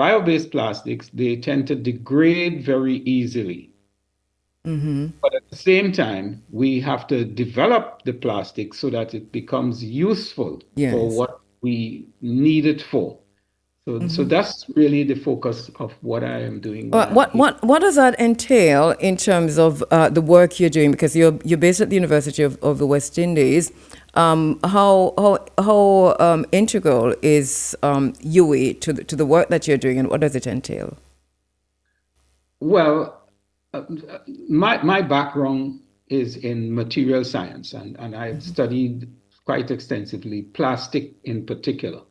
bio-based plastics, they tend to degrade very easily. But at the same time, we have to develop the plastic so that it becomes useful for Yes. what we need it for. So that's really the focus of what I am doing when What I'm what here. what what does that entail in terms of the work you're doing? Because you're based at the University of the West Indies. How integral is UE to the work that you're doing, and what does it entail? Well, uh, my background is in material science, and I've studied quite extensively plastic in particular.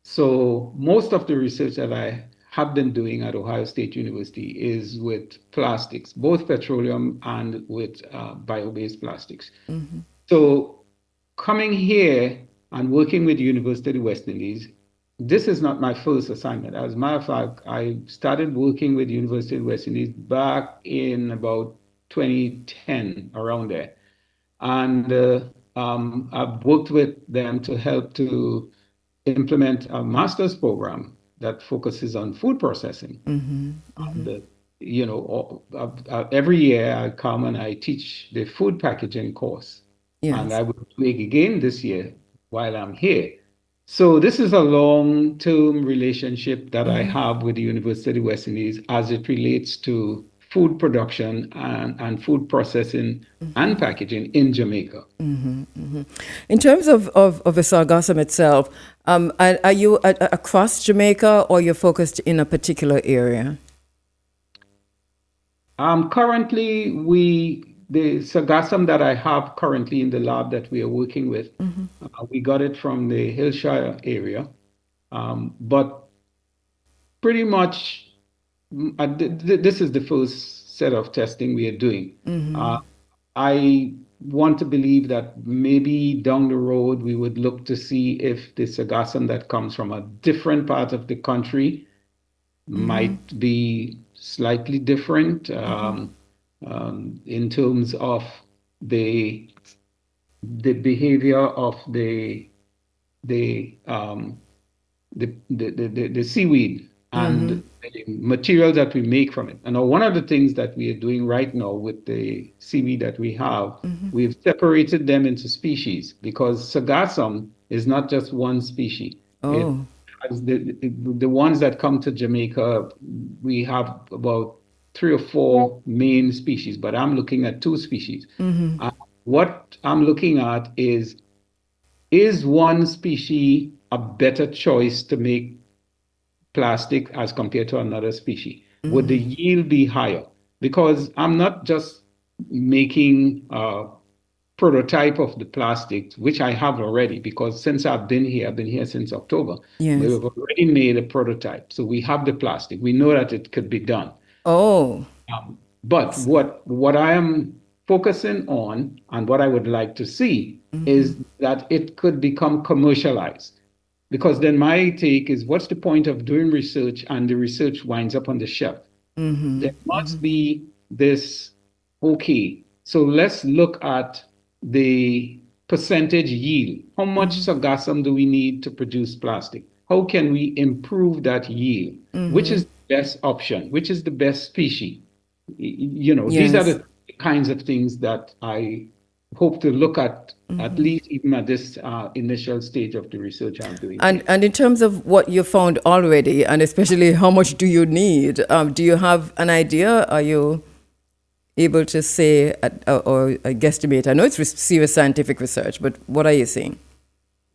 So most of the research that I have been doing at Ohio State University is with plastics, both petroleum and with bio-based plastics. So coming here and working with the University of the West Indies, this is not my first assignment. As a matter of fact, I started working with the University of the West Indies back in about 2010, around there. And I've worked with them to help to implement a master's program that focuses on food processing. The, every year I come and I teach the food packaging course, and Yes. I will do it again this year while I'm here. So this is a long-term relationship that I have with the University of West Indies as it relates to food production and food processing and packaging in Jamaica. In terms of the sargassum itself, are you across Jamaica or you're focused in a particular area? Currently, the sargassum that I have currently in the lab that we are working with, we got it from the Hillshire area. But pretty much, this is the first set of testing we are doing. I want to believe that maybe down the road we would look to see if the sargassum that comes from a different part of the country might be slightly different in terms of the the behavior of the the seaweed and the material that we make from it. And now one of the things that we are doing right now with the seaweed that we have, we've separated them into species because sargassum is not just one species. It Oh, has the ones that come to Jamaica, we have about three or four main species, but I'm looking at two species. What I'm looking at is one species a better choice to make plastic as compared to another species? Would the yield be higher? Because I'm not just making a prototype of the plastic, which I have already, because since I've been here since October, we yes. have already made a prototype. So we have the plastic. We know that it could be done. Oh, But what I am focusing on and what I would like to see is that it could become commercialized. Because then my take is what's the point of doing research and the research winds up on the shelf? There must be this, okay, so let's look at the percentage yield. How much sargassum do we need to produce plastic? How can we improve that yield? Which is the best option? Which is the best species? These are yes. the kinds of things that I hope to look at least even at this initial stage of the research I'm doing here. And in terms of what you found already, and especially how much do you need, do you have an idea? Are you able to say or guesstimate? I know it's serious scientific research, but what are you seeing?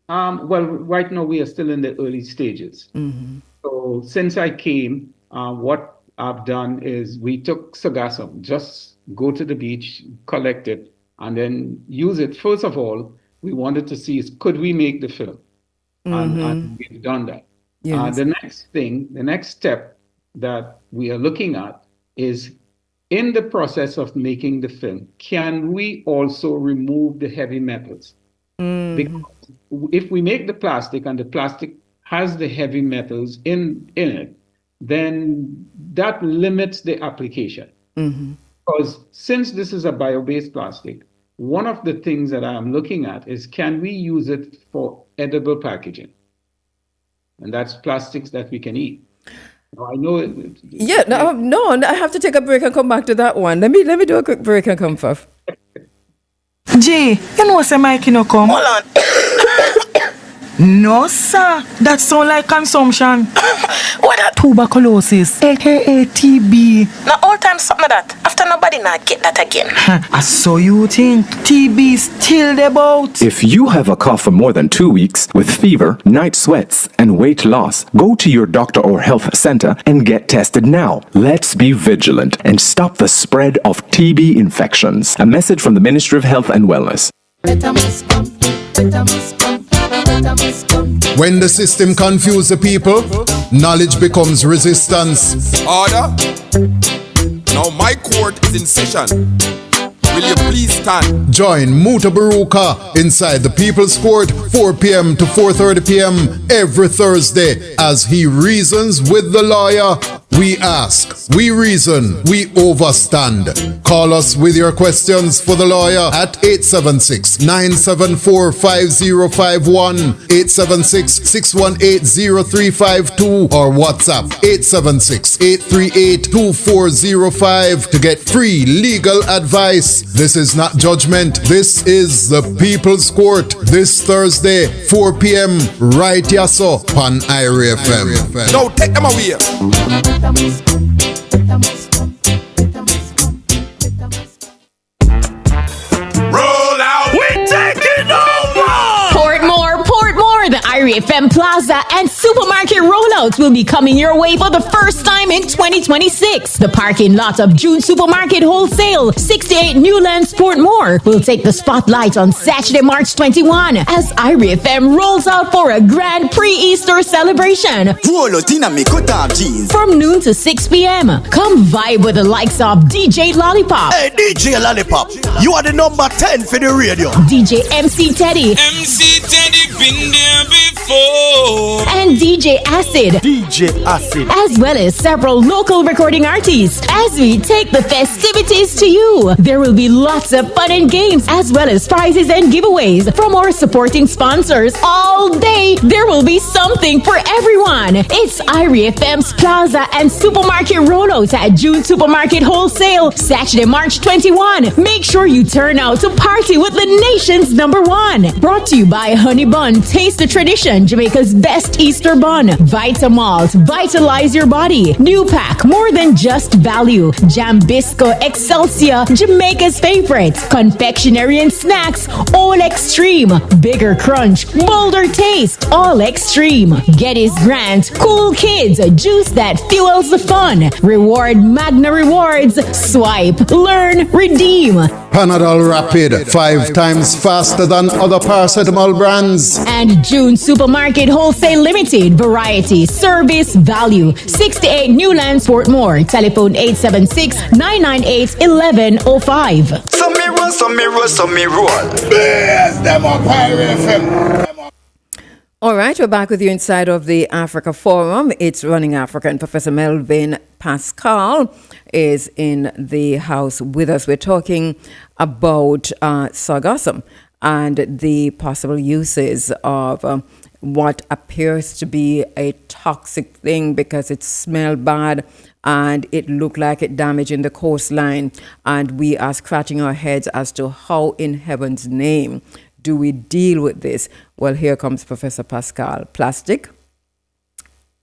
Well, right now we are still in the early stages. So since I came, what I've done is we took sargassum, just go to the beach, collect it, and then use it. First of all, we wanted to see is could we make the film? And we've done that. Yes. The next step that we are looking at is in the process of making the film, can we also remove the heavy metals? Because if we make the plastic and the plastic has the heavy metals in it, then that limits the application. Because since this is a bio-based plastic, one of the things that I'm looking at is can we use it for edible packaging? And that's plastics that we can eat. I know Yeah, no, I have to take a break and come back to that one. Let me do a quick break and come for. G, you know say Mikey no come? Hold on. No, sir. That sound like consumption. What that? Tuberculosis, aka TB. Now all time something like that. After nobody not get that again. So you think TB still the bout? If you have a cough for more than 2 weeks with fever, night sweats, and weight loss, go to your doctor or health center and get tested now. Let's be vigilant and stop the spread of TB infections. A message from the Ministry of Health and Wellness. When the system confuses the people, knowledge becomes resistance. Order. Now my court is in session. Will you please stand? Join Muta Baruka inside the People's Court, 4 p.m. to 4:30 p.m. every Thursday as he reasons with the lawyer. We ask, we reason, we overstand. Call us with your questions for the lawyer at 876-974-5051, 876-618-0352, or WhatsApp 876-838-2405 to get free legal advice. This is not judgment. This is the People's Court. This Thursday, 4 p.m. right yaso on IRA FM. No, take them away. Roll out. We're taking over! Portmore, the IRFM Plaza and Supermarket rollouts will be coming your way for the first time in 2026. The parking lot of June Supermarket Wholesale, 68 Newlands, Portmore, will take the spotlight on Saturday, March 21, as IRFM rolls out for a grand pre-Easter celebration. From noon to 6 p.m., come vibe with the likes of DJ Lollipop. Hey, DJ Lollipop, you are the number 10 for the radio. DJ MC Teddy. MC Teddy been there before. And DJ Acid. As well as several local recording artists. As we take the festivities to you, there will be lots of fun and games, as well as prizes and giveaways from our supporting sponsors. All day, there will be something for everyone. It's IRFM's Plaza and Supermarket rollout at June Supermarket Wholesale, Saturday, March 21. Make sure you turn out to party with the nation's #1. Brought to you by Honey Bun, taste the tradition, Jamaica's best Easter bun. Vitamalt, vitalize your body. New pack, more than just value. Jambisco Excelsior, Jamaica's favorite. Confectionery and snacks, all extreme. Bigger crunch, bolder taste, all extreme. Geddes Grant, cool kids, juice that fuels the fun. Reward Magna Rewards. Swipe, learn, redeem. Panadol Rapid, 5 times faster than other paracetamol brands. And June Supermarket Wholesale Limited, variety, service, value. 68 Newlands, Portmore. Telephone 876-998-1105. Some me roll. Blaze them up, IRFM. All right, we're back with you inside of the Africa Forum. It's Running Africa, and Professor Melvin Pascall is in the house with us. We're talking about sargassum and the possible uses of what appears to be a toxic thing because it smelled bad and it looked like it damaging the coastline. And we are scratching our heads as to how in heaven's name do we deal with this? Well, here comes Professor Pascall. Plastic,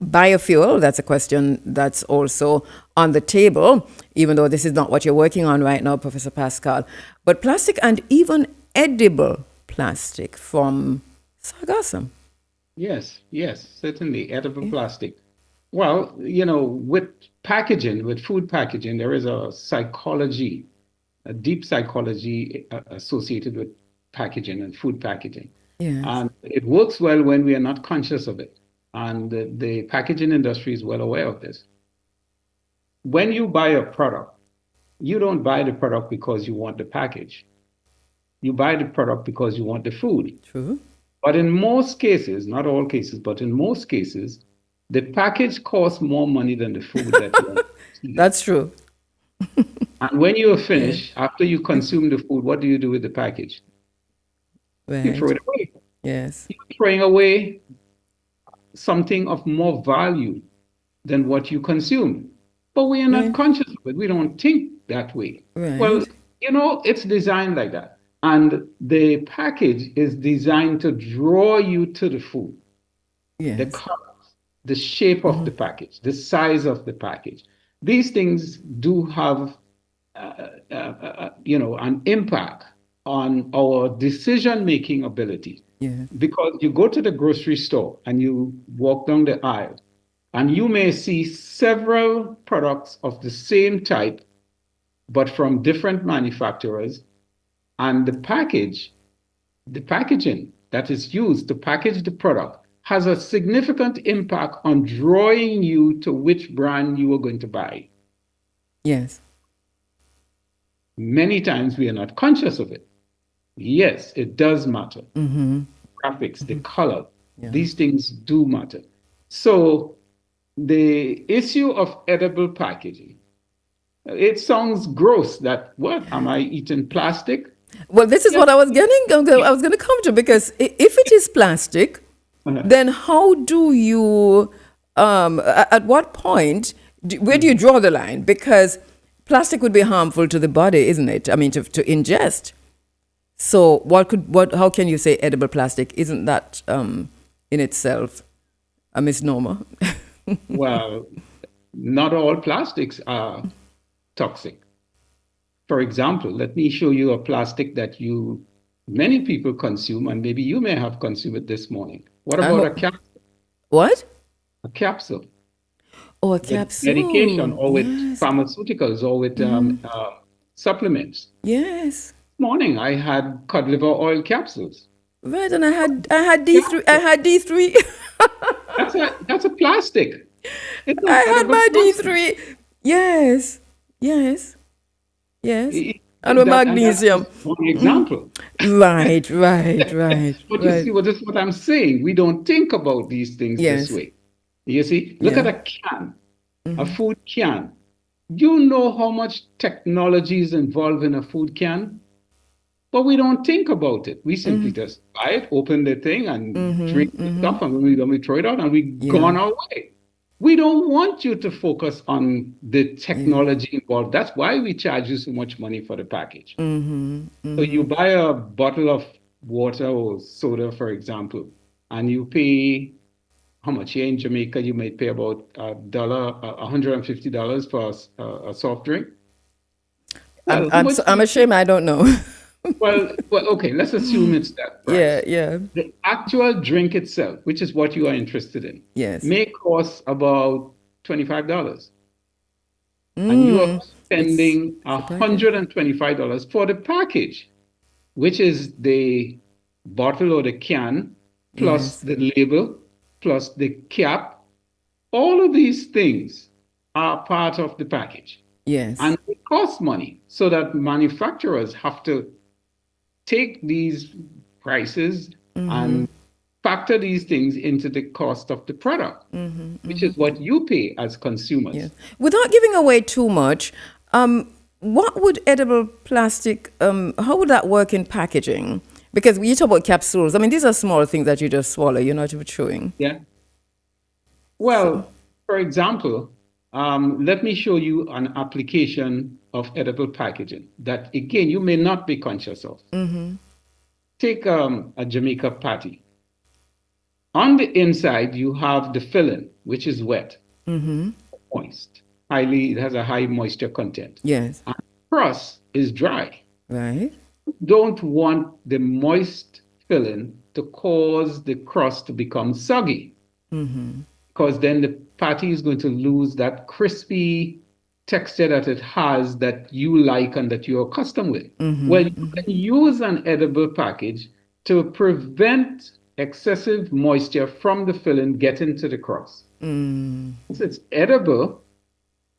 biofuel, that's a question that's also on the table, even though this is not what you're working on right now, Professor Pascall. But plastic and even edible plastic from sargassum. Yes, certainly, edible plastic. Well, with packaging, with food packaging, there is a psychology, a deep psychology associated with packaging and food packaging. Yes. And it works well when we are not conscious of it. And the packaging industry is well aware of this. When you buy a product, you don't buy the product because you want the package. You buy the product because you want the food. True. But in most cases, not all cases, but in most cases, the package costs more money than the food that you want. That's true. And when you are finished, after you consume the food, what do you do with the package? Right. You throw it away. Yes. You're throwing away something of more value than what you consume. But we are not conscious of it. We don't think that way. Right. Well, it's designed like that. And the package is designed to draw you to the food. Yes. The colors, the shape of the package, the size of the package. These things do have, an impact on our decision-making ability. Yeah. Because you go to the grocery store and you walk down the aisle, and you may see several products of the same type, but from different manufacturers, and the packaging that is used to package the product has a significant impact on drawing you to which brand you are going to buy. Yes. Many times we are not conscious of it. Yes, it does matter. Graphics, the color, these things do matter. So the issue of edible packaging, it sounds gross that, what, am I eating plastic? Well, this is what I was going to come to, because if it is plastic, then how do you, at what point, where do you draw the line? Because plastic would be harmful to the body, isn't it? I mean, to ingest. So how can you say edible plastic? Isn't that in itself a misnomer? Well, not all plastics are toxic. For example, let me show you a plastic that many people consume, and maybe you may have consumed it this morning. What about a capsule? What? A capsule. Oh, a capsule. Medication, or with pharmaceuticals, or with supplements. Yes. This morning I had cod liver oil capsules. Right, and I had D3. I had D3. That's a plastic. I had my D3. Yes. And with magnesium. One example. Right. But you see, this is what I'm saying. We don't think about these things this way. You see, look at a can, a food can. You know how much technology is involved in a food can? But we don't think about it. We simply just buy it, open the thing, and drink the stuff, and when we throw it out, and we go on our way. We don't want you to focus on the technology involved. That's why we charge you so much money for the package. So you buy a bottle of water or soda, for example, and you pay, how much? Here in Jamaica, you may pay about $150 for a soft drink. Well, I'm ashamed I don't know. well, okay, let's assume it's that price. Yeah. The actual drink itself, which is what you are interested in, may cost about $25. And you are spending $125 for the package, which is the bottle or the can, plus the label, plus the cap. All of these things are part of the package. Yes. And it costs money, so that manufacturers have to take these prices and factor these things into the cost of the product, which is what you pay as consumers. Yes. Without giving away too much, what would edible plastic, how would that work in packaging? Because you talk about capsules. I mean, these are small things that you just swallow. You're not even chewing. Yeah. Well, for example, let me show you an application of edible packaging that, again, you may not be conscious of. Take a Jamaica patty. On the inside, you have the filling, which is wet, moist. It has a high moisture content. Yes. And the crust is dry. Right. You don't want the moist filling to cause the crust to become soggy, because then the patty is going to lose that crispy texture that it has, that you like and that you're accustomed with. Well, you can use an edible package to prevent excessive moisture from the filling getting to the crust. Since it's edible,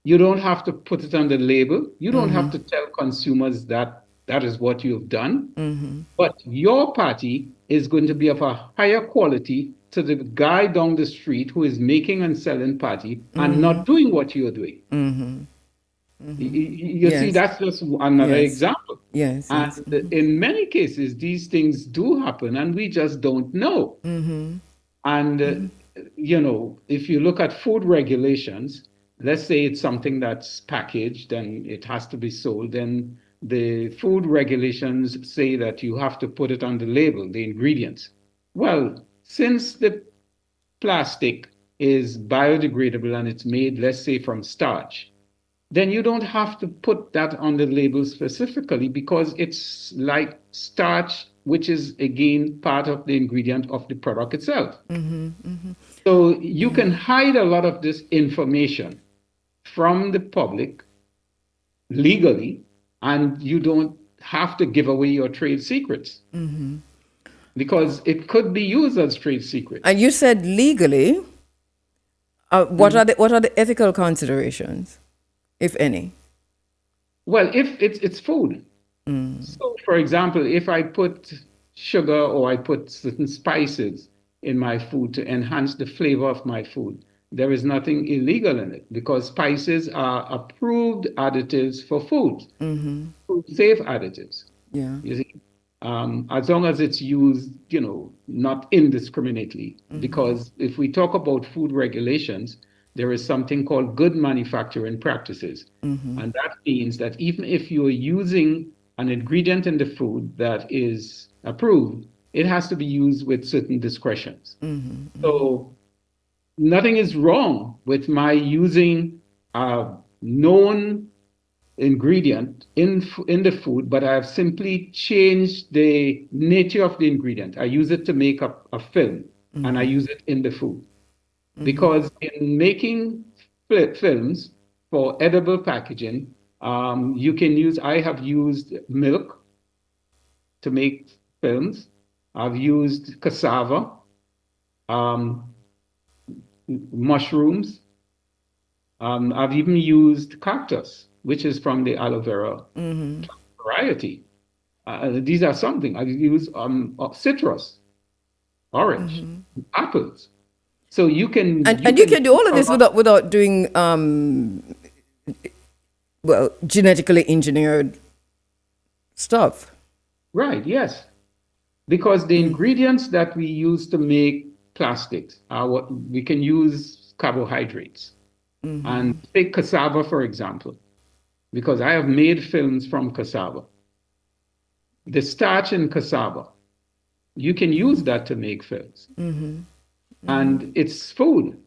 you don't have to put it on the label. You don't have to tell consumers that that is what you've done. But your patty is going to be of a higher quality to the guy down the street who is making and selling patty and not doing what you're doing. You see, that's just another example. Yes. And in many cases, these things do happen and we just don't know. And if you look at food regulations, let's say it's something that's packaged and it has to be sold, then the food regulations say that you have to put it on the label, the ingredients. Well, since the plastic is biodegradable and it's made, let's say, from starch, then you don't have to put that on the label specifically because it's like starch, which is again part of the ingredient of the product itself. So you can hide a lot of this information from the public legally, and you don't have to give away your trade secrets because it could be used as trade secrets. And you said legally. What are the ethical considerations, if any? Well, if it's food. So, for example, if I put sugar or I put certain spices in my food to enhance the flavor of my food, there is nothing illegal in it because spices are approved additives for food, food safe additives. Yeah. You see, as long as it's used, not indiscriminately. Because if we talk about food regulations, there is something called good manufacturing practices. And that means that even if you're using an ingredient in the food that is approved, it has to be used with certain discretions. So nothing is wrong with my using a known ingredient in the food, but I've simply changed the nature of the ingredient. I use it to make up a film, and I use it in the food. Because in making films for edible packaging, I have used milk to make films. I've used cassava, mushrooms. I've even used cactus, which is from the aloe vera variety. These are something. I've used citrus, orange, apples. So you can you can do all of this without doing genetically engineered stuff. Right, yes. Because the ingredients that we use to make plastics are what we can use carbohydrates. And take cassava, for example, because I have made films from cassava. The starch in cassava, you can use that to make films. And it's food.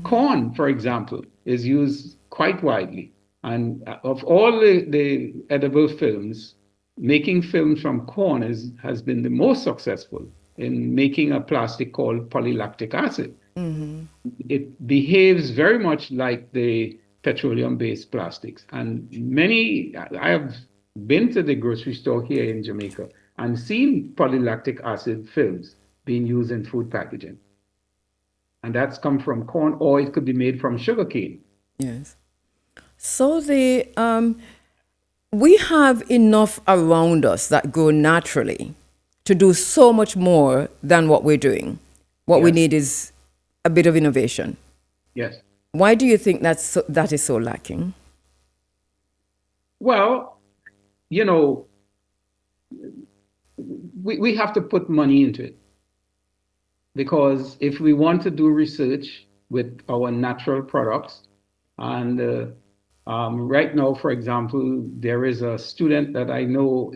Corn, for example, is used quite widely. And of all the edible films, making films from corn has been the most successful in making a plastic called polylactic acid. It behaves very much like the petroleum-based plastics. And I have been to the grocery store here in Jamaica and seen polylactic acid films being used in food packaging. And that's come from corn, or it could be made from sugarcane. Yes. So we have enough around us that grow naturally to do so much more than what we're doing. What we need is a bit of innovation. Yes. Why do you think that is so lacking? Well, we have to put money into it. Because if we want to do research with our natural products, and right now, for example, there is a student that I know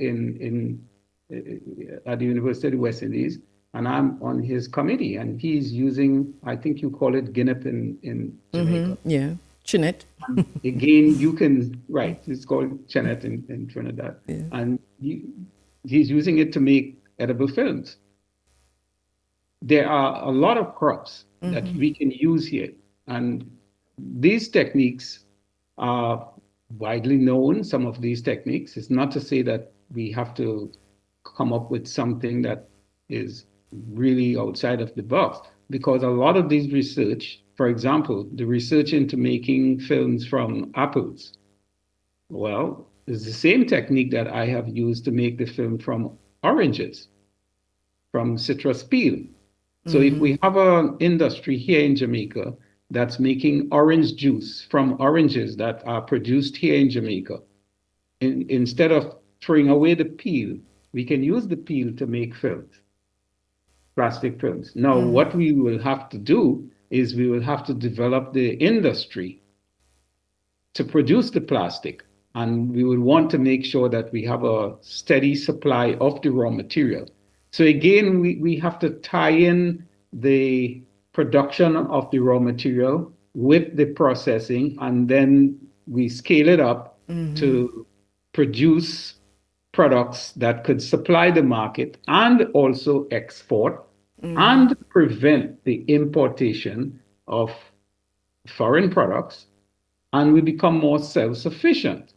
at the University of the West Indies, and I'm on his committee, and he's using, I think you call it guinep in Jamaica. Yeah, Chinet. Again, it's called chenet in Trinidad. Yeah. And he's using it to make edible films. There are a lot of crops that we can use here. And these techniques are widely known, some of these techniques. It's not to say that we have to come up with something that is really outside of the box, because a lot of these research, for example, the research into making films from apples, well, it's the same technique that I have used to make the film from oranges, from citrus peel. So if we have an industry here in Jamaica that's making orange juice from oranges that are produced here in Jamaica, instead of throwing away the peel, we can use the peel to make films. plastic films. Now, what we will have to do is we will have to develop the industry to produce the plastic. And we would want to make sure that we have a steady supply of the raw material. So again, we have to tie in the production of the raw material with the processing, and then we scale it up to produce products that could supply the market and also export and prevent the importation of foreign products, and we become more self-sufficient.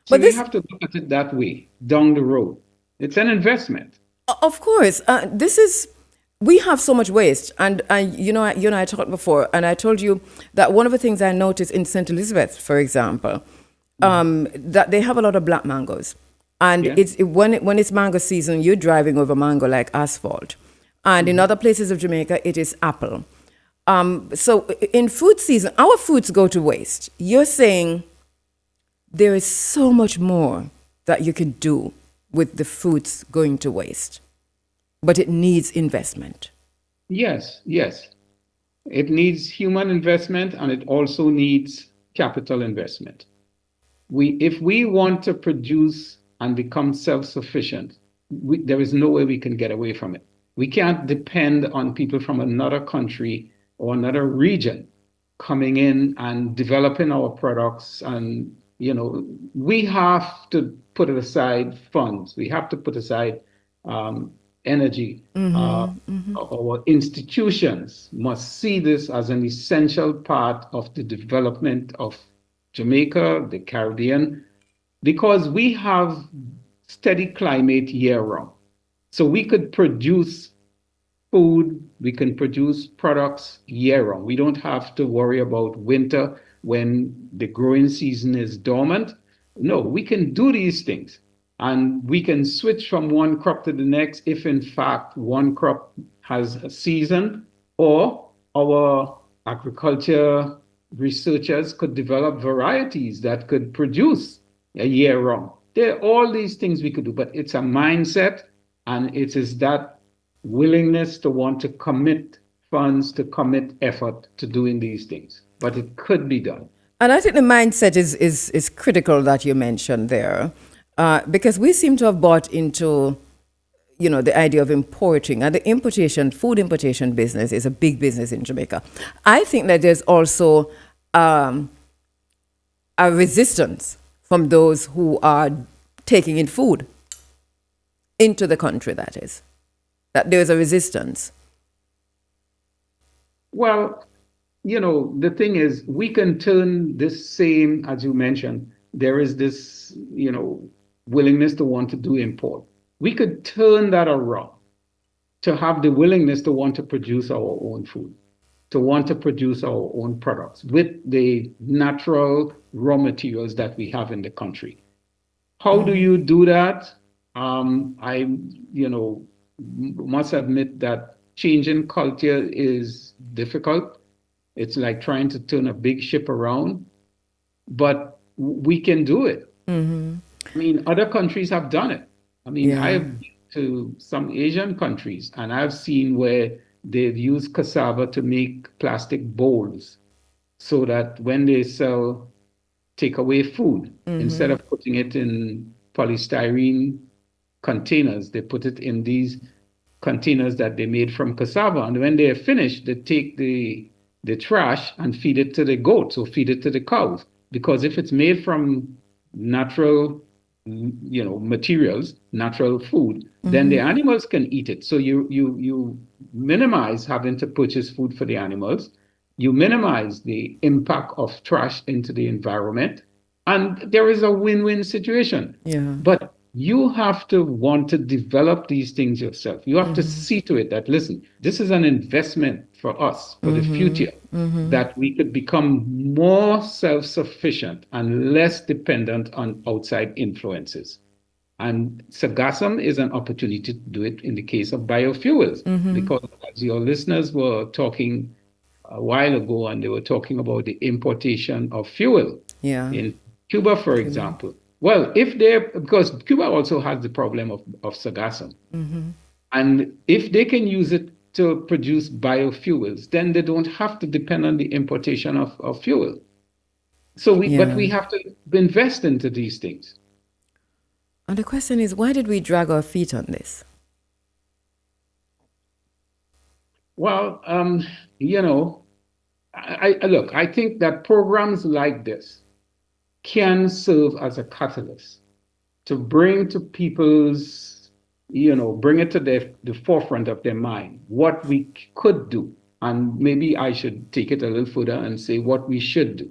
So we have to look at it that way down the road. It's an investment. Of course, we have so much waste, and you and I talked before, and I told you that one of the things I noticed in St. Elizabeth, for example, that they have a lot of black mangoes, and when it's mango season, you're driving over mango like asphalt, and in other places of Jamaica, it is apple. So in food season, our foods go to waste. You're saying there is so much more that you can do with the foods going to waste, but it needs investment. Yes. It needs human investment, and it also needs capital investment. If we want to produce and become self-sufficient, there is no way we can get away from it. We can't depend on people from another country or another region coming in and developing our products. And, we have to put aside funds. We have to put aside energy. Our institutions must see this as an essential part of the development of Jamaica, the Caribbean, because we have steady climate year round. So we could produce food, we can produce products year round. We don't have to worry about winter when the growing season is dormant. No, we can do these things, and we can switch from one crop to the next if in fact one crop has a season, or our agriculture researchers could develop varieties that could produce a year round. There are all these things we could do, but it's a mindset, and it is that willingness to want to commit funds, to commit effort to doing these things. But it could be done. And I think the mindset is critical that you mentioned there, because we seem to have bought into, the idea of importing, and the food importation business is a big business in Jamaica. I think that there's also a resistance from those who are taking in food into the country, that there's a resistance. Well, the thing is, we can turn this same, as you mentioned, there is this, willingness to want to do import. We could turn that around to have the willingness to want to produce our own food, to want to produce our own products with the natural raw materials that we have in the country. How do you do that? I, must admit that changing culture is difficult. It's like trying to turn a big ship around, but we can do it. I mean, other countries have done it. I mean, I've been to some Asian countries, and I've seen where they've used cassava to make plastic bowls so that when they sell takeaway food, instead of putting it in polystyrene containers, they put it in these containers that they made from cassava. And when they're finished, they take the trash and feed it to the goats or feed it to the cows. Because if it's made from natural, materials, natural food, then the animals can eat it. So you minimize having to purchase food for the animals. You minimize the impact of trash into the environment. And there is a win-win situation. But you have to want to develop these things yourself. You have to see to it that, listen, this is an investment for us for the future, that we could become more self-sufficient and less dependent on outside influences. And sargassum is an opportunity to do it in the case of biofuels, because as your listeners were talking a while ago, and they were talking about the importation of fuel in Cuba, for example. Well, because Cuba also has the problem of sargassum. And if they can use it to produce biofuels, then they don't have to depend on the importation of fuel. So but we have to invest into these things. And the question is, why did we drag our feet on this? Well, look, I think that programs like this can serve as a catalyst to bring to people's, bring it to the forefront of their mind what we could do. And maybe I should take it a little further and say what we should do.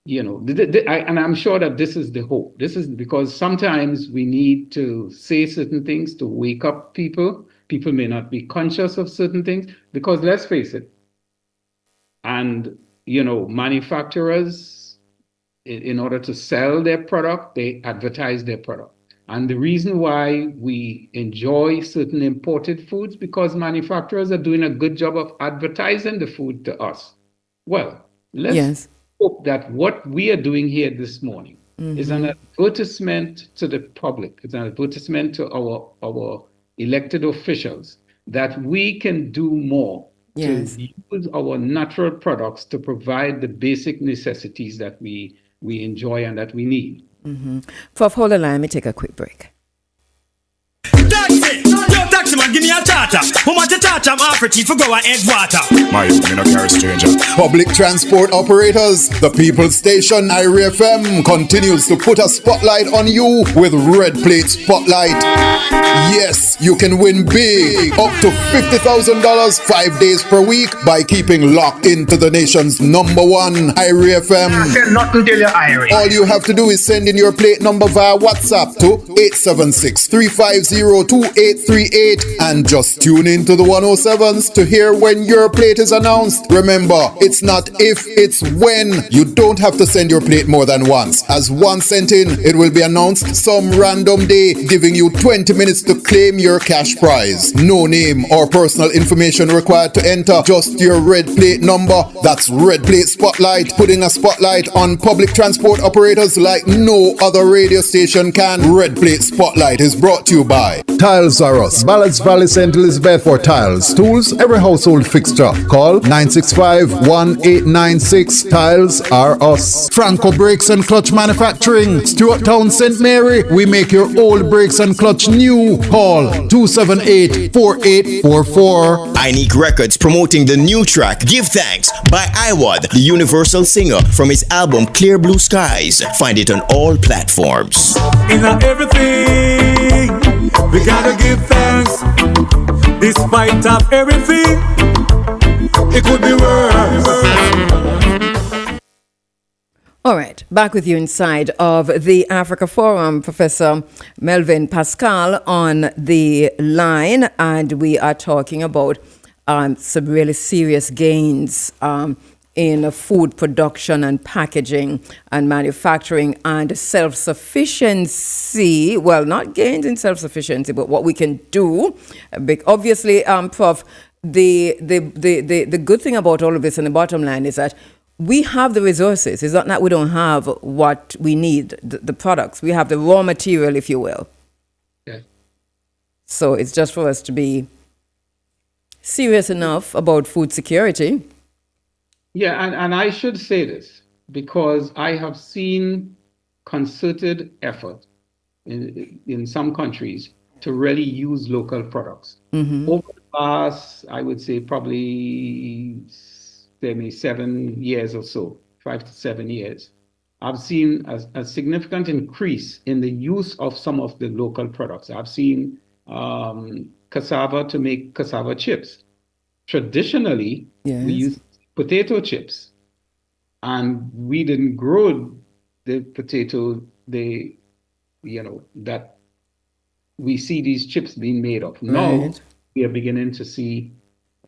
And I'm sure that this is the hope. This is because sometimes we need to say certain things to wake up people. People may not be conscious of certain things because let's face it, and manufacturers, in order to sell their product, they advertise their product. And the reason why we enjoy certain imported foods because manufacturers are doing a good job of advertising the food to us. Well, let's hope that what we are doing here this morning is an advertisement to the public. It's an advertisement to our elected officials that we can do more to use our natural products to provide the basic necessities that we enjoy and that we need. Prof, hold the line. Let me take a quick break. Taxi! Yo, taxi man, give me a charter. How much a charter? I'm offering for go and Edgewater. My, me no carry stranger. Public transport operators, the People's Station Irie FM continues to put a spotlight on you with Red Plate Spotlight. Yes, you can win big, up to $50,000 5 days per week by keeping locked into the nation's #1 Irie FM. All you have to do is send in your plate number via WhatsApp to 876-350-2838 and just tune into the 107s to hear when your plate is announced. Remember, it's not if, it's when. You don't have to send your plate more than once. As one sent in, it will be announced some random day, giving you 20 minutes to claim your cash prize. No name or personal information required to enter, just your red plate number. That's Red Plate Spotlight, putting a spotlight on public transport operators like no other radio station can. Red Plate Spotlight is brought to you by Tiles R Us, Ballards Valley, St. Elizabeth. For tiles, tools, every household fixture. Call 965-1896. Tiles R Us. Franco Brakes and Clutch Manufacturing, Stewart Town, St. Mary. We make your old brakes and clutch new. Call 278-4844. Inique Records promoting the new track Give Thanks by Iwad, the Universal singer, from his album Clear Blue Skies. Find it on all platforms. In everything, we gotta give thanks. Despite of everything, it could be worse. All right, back with you inside of the Africa Forum, Professor Melvin Pascall on the line, and we are talking about some really serious gains in food production and packaging and manufacturing and self-sufficiency. Well, not gains in self-sufficiency, but what we can do. Obviously, Prof, the good thing about all of this and the bottom line is that we have the resources. It's not that we don't have what we need, the products. We have the raw material, if you will. Yeah. So it's just for us to be serious enough about food security. Yeah, and I should say this because I have seen concerted effort in some countries to really use local products. Over the past, I would say probably 7 years or so, 5 to 7 years, I've seen a significant increase in the use of some of the local products. I've seen cassava to make cassava chips. Traditionally, we used potato chips, and we didn't grow the potato that we see these chips being made of. Now we are beginning to see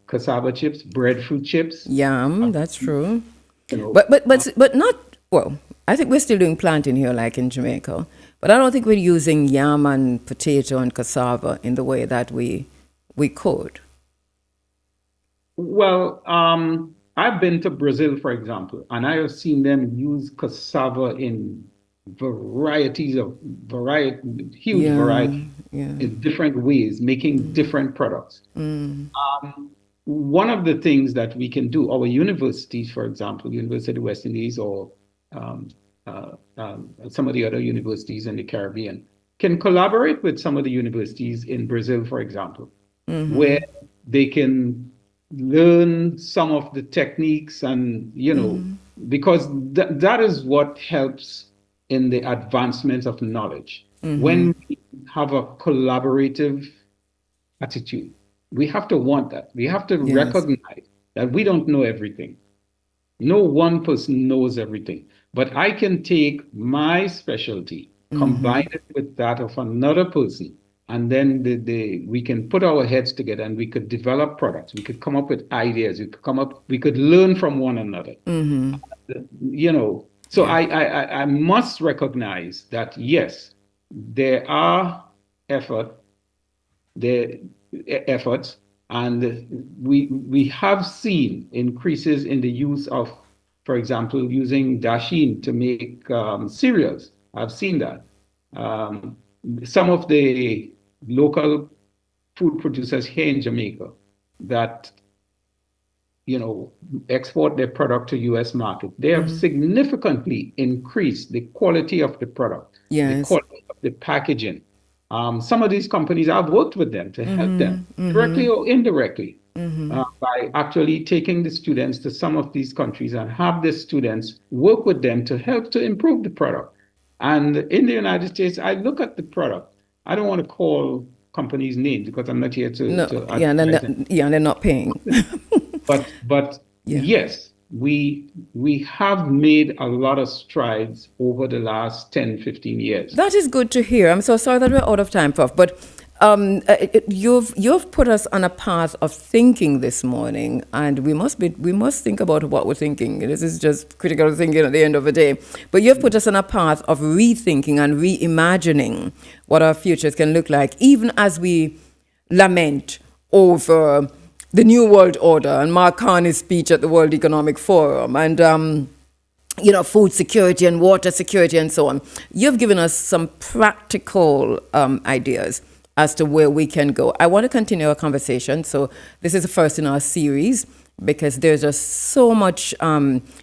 cassava chips, breadfruit chips. Yum, that's true. But not, well, I think we're still doing planting here like in Jamaica, but I don't think we're using yam and potato and cassava in the way that we could. Well, I've been to Brazil, for example, and I have seen them use cassava in huge Yeah, variety yeah. in different ways, making different products. One of the things that we can do, our universities, for example, University of the West Indies or um, some of the other universities in the Caribbean, can collaborate with some of the universities in Brazil, for example, where they can learn some of the techniques and, because that is what helps in the advancement of knowledge. When we have a collaborative attitude, we have to want that. We have to Yes. recognize that we don't know everything. No one person knows everything, but I can take my specialty, combine it with that of another person, and then we can put our heads together and we could develop products. We could come up with ideas. We could learn from one another. So I must recognize that yes, there are the efforts, and we have seen increases in the use of, for example, using dasheen to make cereals. I've seen that. Some of the local food producers here in Jamaica that export their product to U.S. market, they have significantly increased the quality of the product, the Yes. quality of the packaging. Some of these companies, I've worked with them to help them directly or indirectly by actually taking the students to some of these countries and have the students work with them to help to improve the product. And in the United States, I look at the product. I don't want to call companies' names because I'm not here to. No, to yeah, advertise them. they're not paying. But Yeah. yes, we have made a lot of strides over the last 10, 15 years. That is good to hear. I'm so sorry that we're out of time, Prof. But you've put us on a path of thinking this morning, and we must think about what we're thinking. This is just critical thinking at the end of the day. But you've put us on a path of rethinking and reimagining what our futures can look like, even as we lament over the New World Order and Mark Carney's speech at the World Economic Forum and food security and water security and so on. You've given us some practical ideas as to where we can go. I want to continue our conversation. So this is the first in our series because there's just so much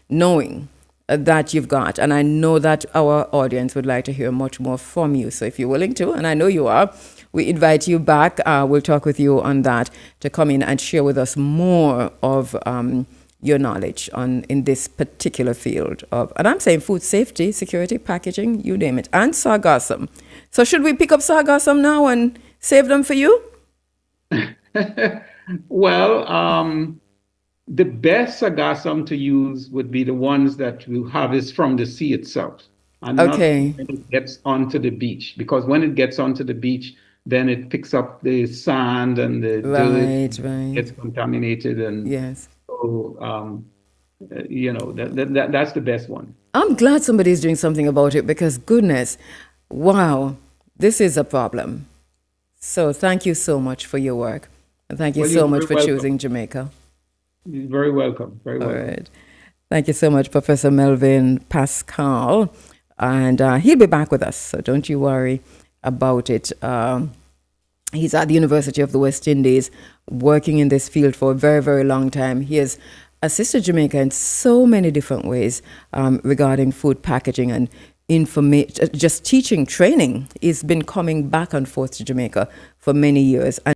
knowing that you've got. And I know that our audience would like to hear much more from you. So if you're willing to, and I know you are, we invite you back. We'll talk with you on that to come in and share with us more of your knowledge in this particular field of, and I'm saying food safety, security, packaging, you name it, and sargassum. So should we pick up sargassum now and save them for you? Well, the best sargassum to use would be the ones that you harvest from the sea itself, and Okay. not when it gets onto the beach, because when it gets onto the beach, then it picks up the sand and the dirt, Right. gets contaminated, and Yes. so that's the best one. I'm glad somebody's doing something about it because goodness, wow, this is a problem. So thank you so much for your work. And thank you Well, so you're much very for welcome. choosing Jamaica. You're very welcome. Very All welcome. right. Thank you so much, Professor Melvin Pascall. And he'll be back with us, so don't you worry about it. He's at the University of the West Indies, working in this field for a very, very long time. He has assisted Jamaica in so many different ways regarding food packaging and just teaching, training. He's been coming back and forth to Jamaica for many years.